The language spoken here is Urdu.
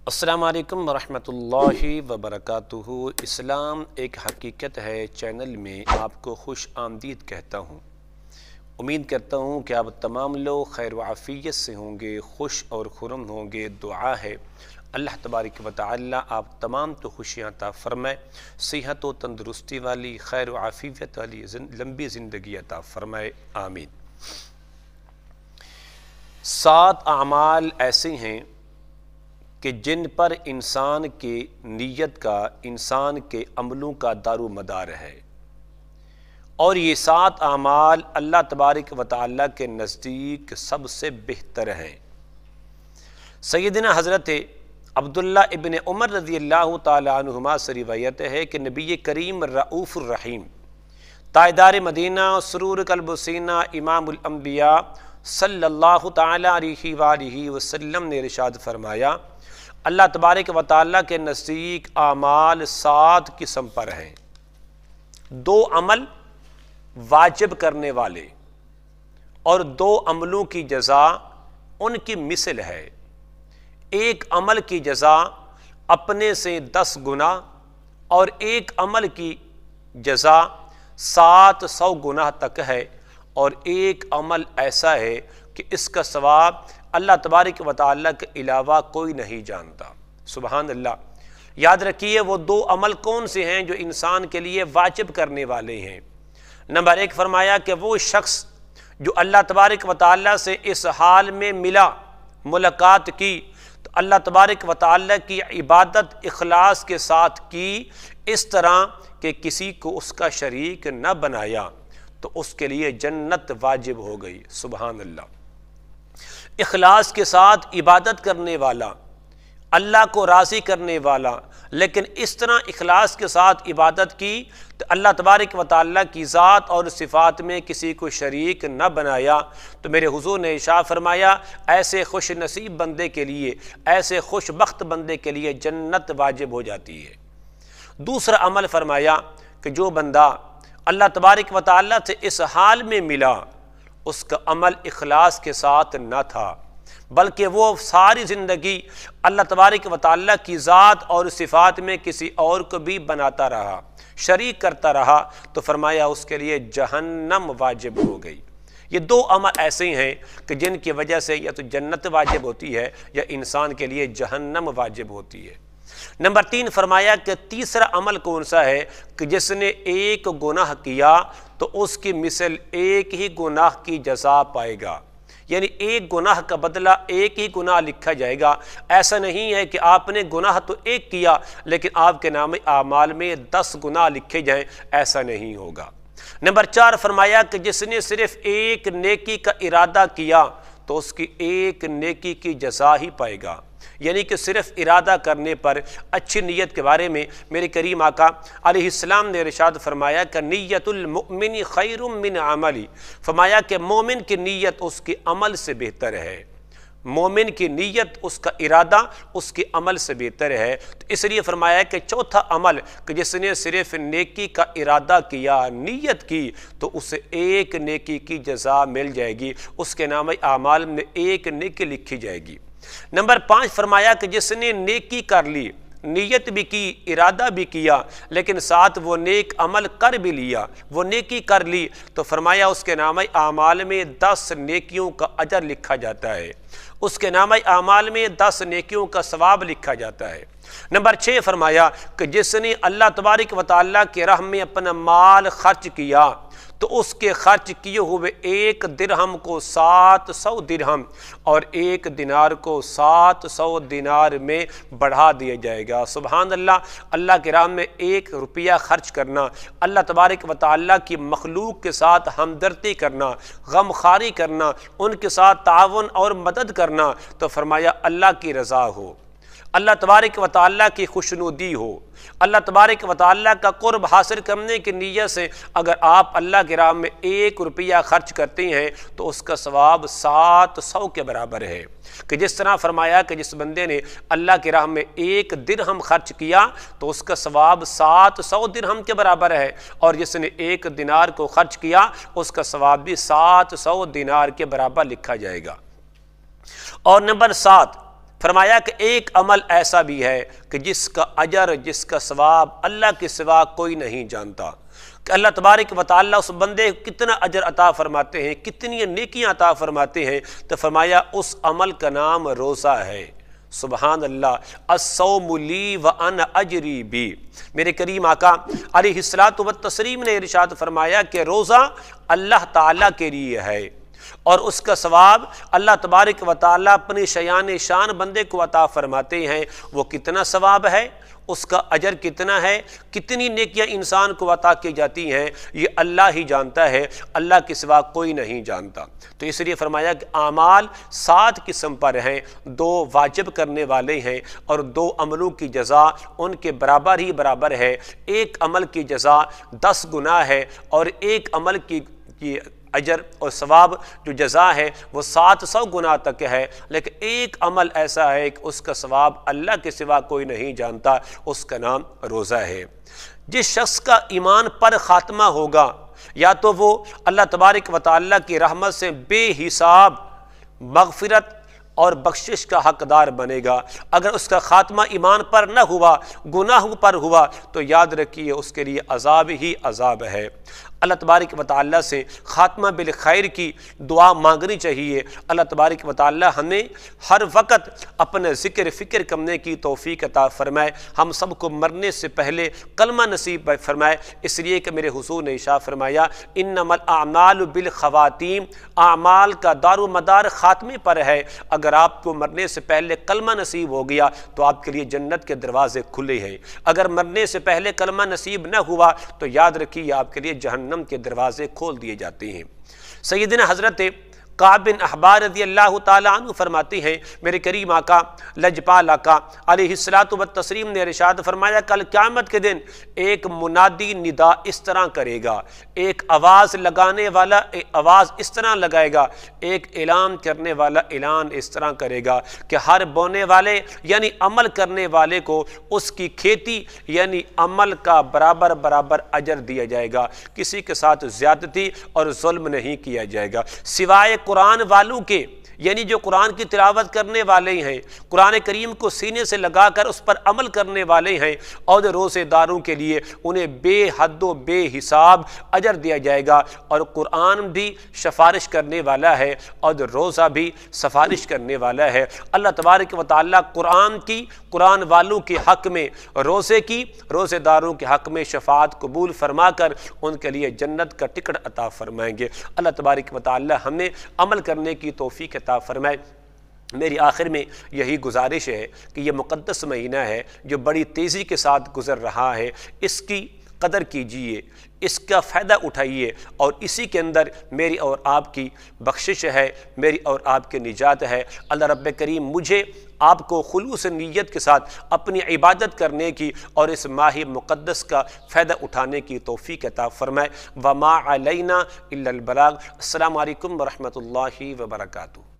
السلام علیکم ورحمۃ اللہ وبرکاتہ۔ اسلام ایک حقیقت ہے چینل میں آپ کو خوش آمدید کہتا ہوں۔ امید کرتا ہوں کہ آپ تمام لوگ خیر و عافیت سے ہوں گے، خوش اور خرم ہوں گے۔ دعا ہے اللہ تبارک و تعالی آپ تمام تو خوشیاں عطا فرمائے، صحت و تندرستی والی خیر و عافیت والی لمبی زندگی عطا فرمائے، آمین۔ 7 اعمال ایسے ہیں کہ جن پر انسان کے نیت کا، انسان کے عملوں کا دار و مدار ہے، اور یہ 7 اعمال اللہ تبارک و تعالیٰ کے نزدیک سب سے بہتر ہیں۔ سیدنا حضرت عبداللہ ابن عمر رضی اللہ تعالی عنہما سے روایت ہے کہ نبی کریم رؤوف الرحیم، تاجدار مدینہ، سرور قلب و سینہ، امام الانبیاء صلی اللہ تعالی علیہ وآلہ وسلم نے ارشاد فرمایا، اللہ تبارک و تعالیٰ کے نزدیک اعمال 7 قسم پر ہیں۔ 2 عمل واجب کرنے والے اور 2 عملوں کی جزا ان کی مثل ہے۔ ایک عمل کی جزا اپنے سے 10 گنا اور ایک عمل کی جزا 700 گنا تک ہے، اور ایک عمل ایسا ہے کہ اس کا ثواب اللہ تبارک و تعالیٰ کے علاوہ کوئی نہیں جانتا۔ سبحان اللہ۔ یاد رکھیے وہ 2 عمل کون سے ہیں جو انسان کے لیے واجب کرنے والے ہیں۔ نمبر 1 فرمایا کہ وہ شخص جو اللہ تبارک و تعالیٰ سے اس حال میں ملا، ملاقات کی، تو اللہ تبارک و تعالیٰ کی عبادت اخلاص کے ساتھ کی، اس طرح کہ کسی کو اس کا شریک نہ بنایا، تو اس کے لیے جنت واجب ہو گئی۔ سبحان اللہ۔ اخلاص کے ساتھ عبادت کرنے والا، اللہ کو راضی کرنے والا، لیکن اس طرح اخلاص کے ساتھ عبادت کی تو اللہ تبارک و تعالیٰ کی ذات اور صفات میں کسی کو شریک نہ بنایا، تو میرے حضور نے ارشاد فرمایا ایسے خوش نصیب بندے کے لیے، ایسے خوش بخت بندے کے لیے جنت واجب ہو جاتی ہے۔ دوسرا عمل فرمایا کہ جو بندہ اللہ تبارک و تعالیٰ سے اس حال میں ملا، اس کا عمل اخلاص کے ساتھ نہ تھا، بلکہ وہ ساری زندگی اللہ تبارک و تعالیٰ کی ذات اور صفات میں کسی اور کو بھی بناتا رہا، شریک کرتا رہا، تو فرمایا اس کے لیے جہنم واجب ہو گئی۔ یہ 2 عمل ایسے ہیں کہ جن کی وجہ سے یا تو جنت واجب ہوتی ہے یا انسان کے لیے جہنم واجب ہوتی ہے۔ نمبر 3 فرمایا کہ تیسرا عمل کون سا ہے کہ جس نے ایک گناہ کیا تو اس کی مثل ایک ہی گناہ کی جزا پائے گا، یعنی ایک گناہ کا بدلہ ایک ہی گناہ لکھا جائے گا۔ ایسا نہیں ہے کہ آپ نے گناہ تو ایک کیا لیکن آپ کے نام اعمال میں 10 گناہ لکھے جائیں، ایسا نہیں ہوگا۔ نمبر 4 فرمایا کہ جس نے صرف ایک نیکی کا ارادہ کیا تو اس کی ایک نیکی کی جزا ہی پائے گا، یعنی کہ صرف ارادہ کرنے پر۔ اچھی نیت کے بارے میں میرے کریم آقا علیہ السلام نے ارشاد فرمایا کہ نیت المؤمن خیر من عملی، فرمایا کہ مومن کی نیت اس کے عمل سے بہتر ہے، مومن کی نیت، اس کا ارادہ اس کے عمل سے بہتر ہے۔ تو اس لیے فرمایا کہ چوتھا عمل کہ جس نے صرف نیکی کا ارادہ کیا، نیت کی، تو اسے ایک نیکی کی جزا مل جائے گی، اس کے نام اعمال میں ایک نیکی لکھی جائے گی۔ نمبر 5 فرمایا کہ جس نے نیکی کر لی، نیت بھی کی، ارادہ بھی کیا، لیکن ساتھ وہ نیک عمل کر بھی لیا، وہ نیکی کر لی، تو فرمایا اس کے نام اعمال میں 10 نیکیوں کا اجر لکھا جاتا ہے، اس کے نام اعمال میں 10 نیکیوں کا ثواب لکھا جاتا ہے۔ نمبر 6 فرمایا کہ جس نے اللہ تبارک و تعالیٰ کے راہ میں اپنا مال خرچ کیا تو اس کے خرچ کیے ہوئے 1 درہم کو 700 درہم اور 1 دینار کو 700 دینار میں بڑھا دیا جائے گا۔ سبحان اللہ۔ اللہ کے راہ میں 1 روپیہ خرچ کرنا، اللہ تبارک و تعالیٰ کی مخلوق کے ساتھ ہمدردی کرنا، غم خواری کرنا، ان کے ساتھ تعاون اور مدد کرنا، تو فرمایا اللہ کی رضا ہو، اللہ تبارک و تعالیٰ کی خوشنودی ہو، اللہ تبارک و تعالیٰ کا قرب حاصل کرنے کی نیت سے اگر آپ اللہ کے راہ میں 1 روپیہ خرچ کرتے ہیں تو اس کا ثواب 700 کے برابر ہے۔ کہ جس طرح فرمایا کہ جس بندے نے اللہ کی راہ میں 1 درہم خرچ کیا تو اس کا ثواب 700 درہم کے برابر ہے، اور جس نے 1 دینار کو خرچ کیا اس کا ثواب بھی 700 دینار کے برابر لکھا جائے گا۔ اور نمبر 7 فرمایا کہ ایک عمل ایسا بھی ہے کہ جس کا اجر، جس کا ثواب اللہ کے سوا کوئی نہیں جانتا، کہ اللہ تبارک و تعالیٰ اس بندے کو کتنا اجر عطا فرماتے ہیں، کتنی نیکیاں عطا فرماتے ہیں، تو فرمایا اس عمل کا نام روزہ ہے۔ سبحان اللہ، الصوم لی وانا اجری بھی۔ میرے کریم آقا علیہ الصلوۃ والتسلیم نے ارشاد فرمایا کہ روزہ اللہ تعالیٰ کے لیے ہے، اور اس کا ثواب اللہ تبارک و تعالیٰ اپنے شان بندے کو عطا فرماتے ہیں۔ وہ کتنا ثواب ہے، اس کا اجر کتنا ہے، کتنی نیکیاں انسان کو عطا کی جاتی ہیں، یہ اللہ ہی جانتا ہے، اللہ کے سوا کوئی نہیں جانتا۔ تو اس لیے فرمایا کہ اعمال 7 قسم پر ہیں، 2 واجب کرنے والے ہیں اور 2 عملوں کی جزا ان کے برابر ہی برابر ہے۔ ایک عمل کی جزا 10 گنا ہے، اور ایک عمل کی اجر اور ثواب جو جزا ہے وہ 700 گنا تک ہے۔ لیکن ایک عمل ایسا ہے کہ اس کا ثواب اللہ کے سوا کوئی نہیں جانتا، اس کا نام روزہ ہے۔ جس شخص کا ایمان پر خاتمہ ہوگا، یا تو وہ اللہ تبارک و تعالیٰ کی رحمت سے بے حساب مغفرت اور بخشش کا حقدار بنے گا۔ اگر اس کا خاتمہ ایمان پر نہ ہوا، گناہوں پر ہوا، تو یاد رکھیے اس کے لیے عذاب ہی عذاب ہے۔ اللہ تبارک و تعالیٰ سے خاتمہ بالخیر کی دعا مانگنی چاہیے۔ اللہ تبارک و تعالیٰ ہمیں ہر وقت اپنا ذکر فکر کرنے کی توفیق عطا فرمائے، ہم سب کو مرنے سے پہلے کلمہ نصیب فرمائے، اس لیے کہ میرے حضور نے ارشاد فرمایا انما الاعمال بالخواتیم، اعمال کا دار و مدار خاتمے پر ہے۔ اگر آپ کو مرنے سے پہلے کلمہ نصیب ہو گیا تو آپ کے لیے جنت کے دروازے کھلے ہیں، اگر مرنے سے پہلے کلمہ نصیب نہ ہوا تو یاد رکھیے آپ کے لیے جہنم کے دروازے کھول دیے جاتے ہیں۔ سیدنا حضرت کعب بن احبار رضی اللہ تعالیٰ عنہ فرماتے ہیں، میرے کریم آقا لجپال آقا علیہ الصلوۃ والتسلیم نے ارشاد فرمایا کل قیامت کے دن ایک منادی ندا اس طرح کرے گا، ایک آواز لگانے والا آواز اس طرح لگائے گا، ایک اعلان کرنے والا اعلان اس طرح کرے گا کہ ہر بونے والے یعنی عمل کرنے والے کو اس کی کھیتی یعنی عمل کا برابر برابر اجر دیا جائے گا، کسی کے ساتھ زیادتی اور ظلم نہیں کیا جائے گا، سوائے قرآن والوں کے، یعنی جو قرآن کی تلاوت کرنے والے ہیں، قرآن کریم کو سینے سے لگا کر اس پر عمل کرنے والے ہیں، اور روزے داروں کے لیے انہیں بے حد و بے حساب اجر دیا جائے گا۔ اور قرآن بھی سفارش کرنے والا ہے اور روزہ بھی سفارش کرنے والا ہے۔ اللہ تبارک و تعالیٰ قرآن کی، قرآن والوں کے حق میں، روزے کی، روزے داروں کے حق میں شفاعت قبول فرما کر ان کے لیے جنت کا ٹکٹ عطا فرمائیں گے۔ اللہ تبارک و تعالیٰ ہمیں عمل کرنے کی توفیق عطا فرمائے۔ میری آخر میں یہی گزارش ہے کہ یہ مقدس مہینہ ہے جو بڑی تیزی کے ساتھ گزر رہا ہے، اس کی قدر کیجئے، اس کا فائدہ اٹھائیے، اور اسی کے اندر میری اور آپ کی بخشش ہے، میری اور آپ کی نجات ہے۔ اللہ رب کریم مجھے آپ کو خلوص نیت کے ساتھ اپنی عبادت کرنے کی اور اس ماہ مقدس کا فائدہ اٹھانے کی توفیق عطا فرمائے۔ وما علینا الا البلاغ۔ السلام علیکم ورحمۃ اللہ وبرکاتہ۔